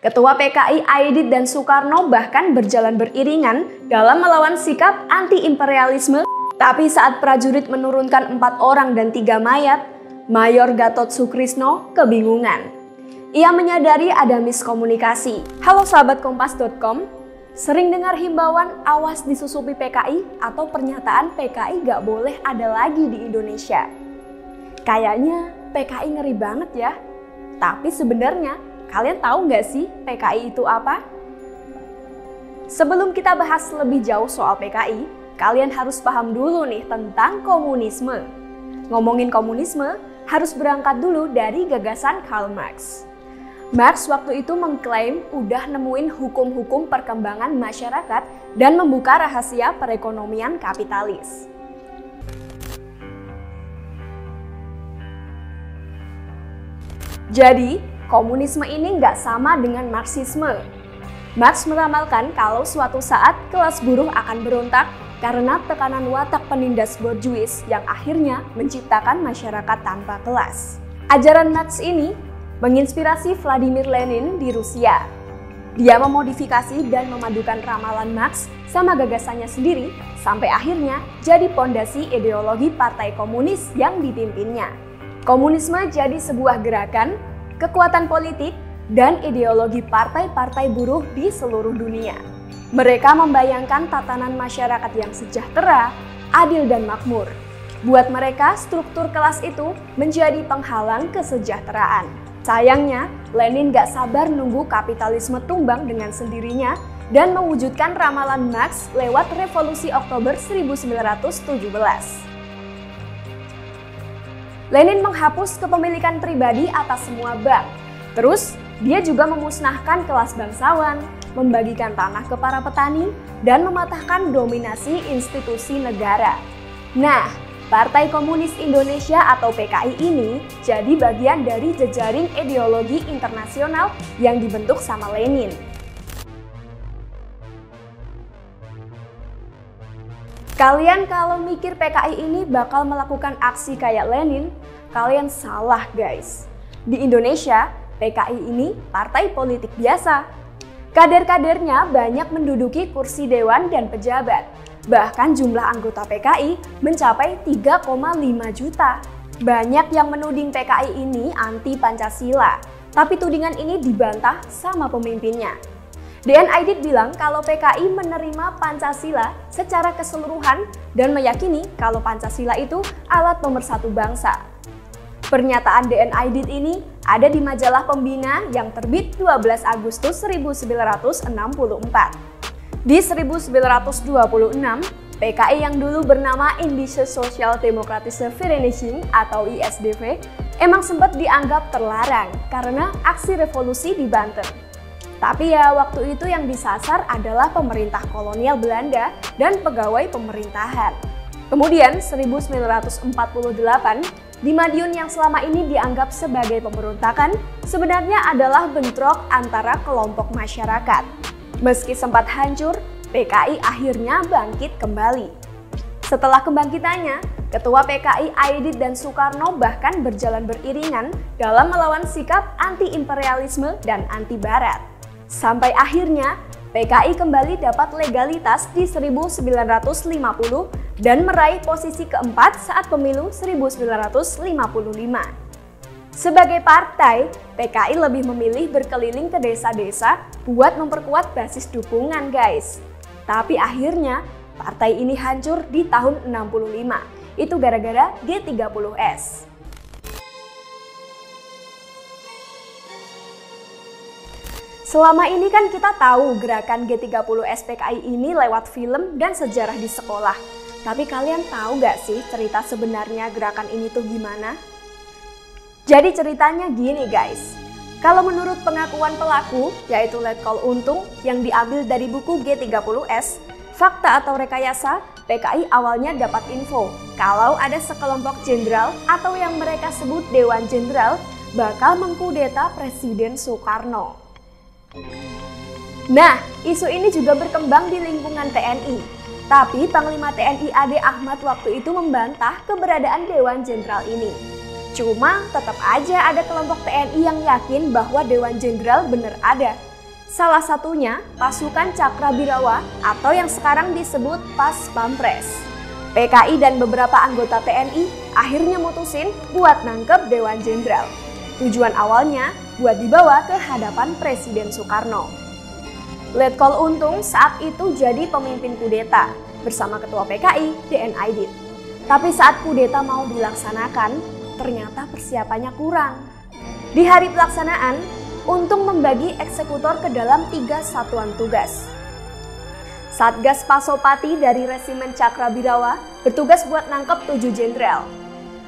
Ketua PKI Aidit dan Soekarno bahkan berjalan beriringan dalam melawan sikap anti-imperialisme. Tapi saat prajurit menurunkan 4 orang dan 3 mayat, Mayor Gatot Soekrisno kebingungan. Ia menyadari ada miskomunikasi. Halo sahabat Kompas.com, sering dengar himbauan awas disusupi PKI atau pernyataan PKI gak boleh ada lagi di Indonesia. Kayaknya PKI ngeri banget ya. Tapi sebenarnya kalian tahu nggak sih PKI itu apa? Sebelum kita bahas lebih jauh soal PKI, kalian harus paham dulu nih tentang komunisme. Ngomongin komunisme, harus berangkat dulu dari gagasan Karl Marx. Marx waktu itu mengklaim udah nemuin hukum-hukum perkembangan masyarakat dan membuka rahasia perekonomian kapitalis. Jadi, komunisme ini nggak sama dengan Marxisme. Marx meramalkan kalau suatu saat kelas buruh akan berontak karena tekanan watak penindas borjuis yang akhirnya menciptakan masyarakat tanpa kelas. Ajaran Marx ini menginspirasi Vladimir Lenin di Rusia. Dia memodifikasi dan memadukan ramalan Marx sama gagasannya sendiri sampai akhirnya jadi pondasi ideologi Partai Komunis yang dipimpinnya. Komunisme jadi sebuah gerakan, kekuatan politik, dan ideologi partai-partai buruh di seluruh dunia. Mereka membayangkan tatanan masyarakat yang sejahtera, adil, dan makmur. Buat mereka, struktur kelas itu menjadi penghalang kesejahteraan. Sayangnya, Lenin gak sabar nunggu kapitalisme tumbang dengan sendirinya dan mewujudkan ramalan Marx lewat Revolusi Oktober 1917. Lenin menghapus kepemilikan pribadi atas semua bank. Terus, dia juga memusnahkan kelas bangsawan, membagikan tanah ke para petani, dan mematahkan dominasi institusi negara. Nah, Partai Komunis Indonesia atau PKI ini jadi bagian dari jejaring ideologi internasional yang dibentuk sama Lenin. Kalian kalau mikir PKI ini bakal melakukan aksi kayak Lenin, kalian salah guys. Di Indonesia, PKI ini partai politik biasa. Kader-kadernya banyak menduduki kursi dewan dan pejabat. Bahkan jumlah anggota PKI mencapai 3,5 juta. Banyak yang menuding PKI ini anti Pancasila, tapi tudingan ini dibantah sama pemimpinnya. DN Aidit bilang kalau PKI menerima Pancasila secara keseluruhan dan meyakini kalau Pancasila itu alat pemersatu bangsa. Pernyataan DN Aidit ini ada di majalah Pembina yang terbit 12 Agustus 1964. Di 1926, PKI yang dulu bernama Indische Sozial-Demokratische Vereniging atau ISDV emang sempat dianggap terlarang karena aksi revolusi di Banten. Tapi ya waktu itu yang disasar adalah pemerintah kolonial Belanda dan pegawai pemerintahan. Kemudian 1948, di Madiun yang selama ini dianggap sebagai pemberontakan sebenarnya adalah bentrok antara kelompok masyarakat. Meski sempat hancur, PKI akhirnya bangkit kembali. Setelah kebangkitannya, Ketua PKI Aidit dan Soekarno bahkan berjalan beriringan dalam melawan sikap anti-imperialisme dan anti-barat. Sampai akhirnya, PKI kembali dapat legalitas di 1950 dan meraih posisi keempat saat pemilu 1955. Sebagai partai, PKI lebih memilih berkeliling ke desa-desa buat memperkuat basis dukungan guys. Tapi akhirnya, partai ini hancur di tahun 65. Itu gara-gara G30S. Selama ini kan kita tahu gerakan G30S PKI ini lewat film dan sejarah di sekolah. Tapi kalian tahu gak sih cerita sebenarnya gerakan ini tuh gimana? Jadi ceritanya gini guys. Kalau menurut pengakuan pelaku, yaitu Letkol Untung yang diambil dari buku G30S, fakta atau rekayasa, PKI awalnya dapat info kalau ada sekelompok jenderal atau yang mereka sebut Dewan Jenderal bakal mengkudeta Presiden Soekarno. Nah, isu ini juga berkembang di lingkungan TNI. Tapi Panglima TNI AD Ahmad waktu itu membantah keberadaan Dewan Jenderal ini. Cuma tetap aja ada kelompok TNI yang yakin bahwa Dewan Jenderal bener ada. Salah satunya pasukan Cakrabirawa atau yang sekarang disebut Pas Pampres. PKI dan beberapa anggota TNI akhirnya mutusin buat nangkep Dewan Jenderal. Tujuan awalnya buat dibawa ke hadapan Presiden Soekarno. Letkol Untung saat itu jadi pemimpin kudeta bersama Ketua PKI DN Aidit. Tapi saat kudeta mau dilaksanakan, ternyata persiapannya kurang. Di hari pelaksanaan, Untung membagi eksekutor ke dalam 3 satuan tugas. Satgas Pasopati dari Resimen Cakrabirawa bertugas buat nangkep 7 jenderal.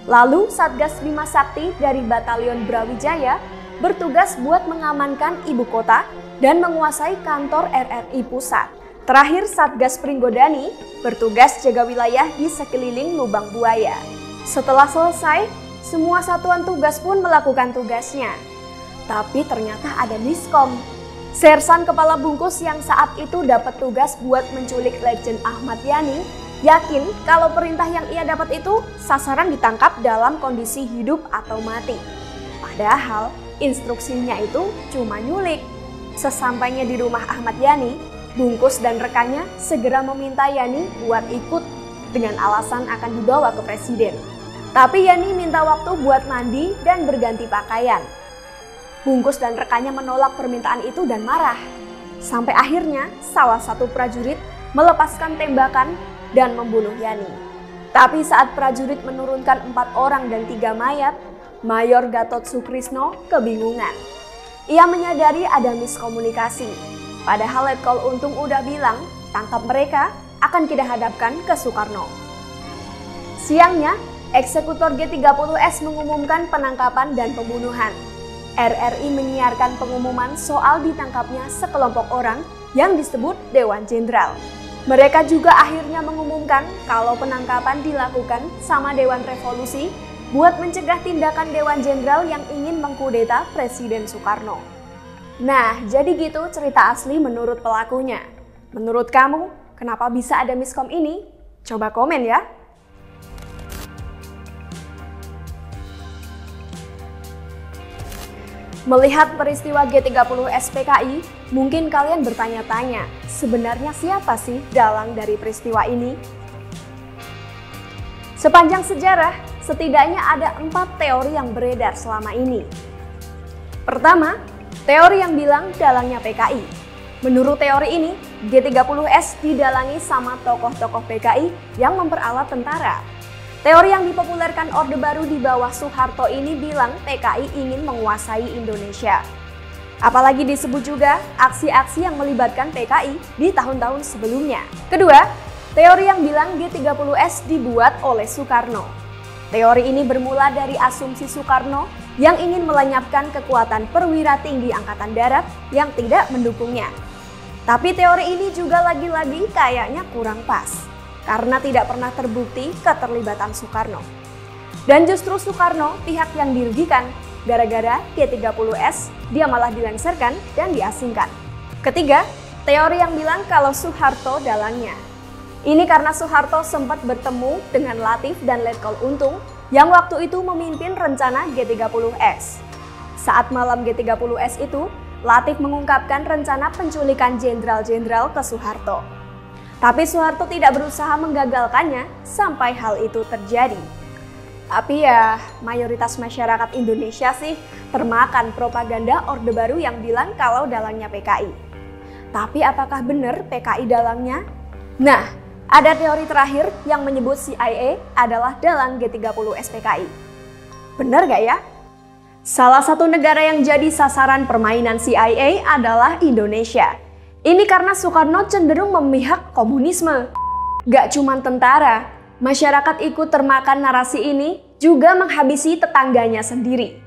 Lalu Satgas Bima Sakti dari Batalion Brawijaya bertugas buat mengamankan ibu kota dan menguasai kantor RRI Pusat. Terakhir Satgas Pringgodani bertugas jaga wilayah di sekeliling lubang buaya. Setelah selesai, semua satuan tugas pun melakukan tugasnya. Tapi ternyata ada miskom. Sersan Kepala Bungkus yang saat itu dapat tugas buat menculik Legend Ahmad Yani, yakin kalau perintah yang ia dapat itu sasaran ditangkap dalam kondisi hidup atau mati. Padahal instruksinya itu cuma nyulik. Sesampainya di rumah Ahmad Yani, Bungkus dan rekannya segera meminta Yani buat ikut dengan alasan akan dibawa ke presiden. Tapi Yani minta waktu buat mandi dan berganti pakaian. Bungkus dan rekannya menolak permintaan itu dan marah. Sampai akhirnya salah satu prajurit melepaskan tembakan dan membunuh Yani. Tapi saat prajurit menurunkan 4 orang dan 3 mayat, Mayor Gatot Sukrisno kebingungan. Ia menyadari ada miskomunikasi. Padahal Letkol Untung udah bilang tangkap mereka akan kita hadapkan ke Soekarno. Siangnya, eksekutor G30S mengumumkan penangkapan dan pembunuhan. RRI menyiarkan pengumuman soal ditangkapnya sekelompok orang yang disebut Dewan Jenderal. Mereka juga akhirnya mengumumkan kalau penangkapan dilakukan sama Dewan Revolusi buat mencegah tindakan Dewan Jenderal yang ingin mengkudeta Presiden Soekarno. Nah, jadi gitu cerita asli menurut pelakunya. Menurut kamu, kenapa bisa ada miskom ini? Coba komen ya. Melihat peristiwa G30S PKI, mungkin kalian bertanya-tanya, sebenarnya siapa sih dalang dari peristiwa ini? Sepanjang sejarah, setidaknya ada 4 teori yang beredar selama ini. Pertama, teori yang bilang dalangnya PKI. Menurut teori ini, G30S didalangi sama tokoh-tokoh PKI yang memperalat tentara. Teori yang dipopulerkan Orde Baru di bawah Soeharto ini bilang PKI ingin menguasai Indonesia. Apalagi disebut juga aksi-aksi yang melibatkan PKI di tahun-tahun sebelumnya. Kedua, teori yang bilang G30S dibuat oleh Soekarno. Teori ini bermula dari asumsi Soekarno yang ingin melenyapkan kekuatan perwira tinggi Angkatan Darat yang tidak mendukungnya. Tapi teori ini juga lagi-lagi kayaknya kurang pas, karena tidak pernah terbukti keterlibatan Soekarno. Dan justru Soekarno pihak yang dirugikan, gara-gara G30S dia malah dilengsarkan dan diasingkan. Ketiga, teori yang bilang kalau Soeharto dalangnya. Ini karena Soeharto sempat bertemu dengan Latif dan Letkol Untung yang waktu itu memimpin rencana G30S. Saat malam G30S itu, Latif mengungkapkan rencana penculikan jenderal-jenderal ke Soeharto. Tapi Soeharto tidak berusaha menggagalkannya sampai hal itu terjadi. Tapi ya, mayoritas masyarakat Indonesia sih termakan propaganda Orde Baru yang bilang kalau dalangnya PKI. Tapi apakah benar PKI dalangnya? Nah, ada teori terakhir yang menyebut CIA adalah dalang G30S PKI. Benar gak ya? Salah satu negara yang jadi sasaran permainan CIA adalah Indonesia. Ini karena Soekarno cenderung memihak komunisme. Gak cuma tentara, masyarakat ikut termakan narasi ini juga menghabisi tetangganya sendiri.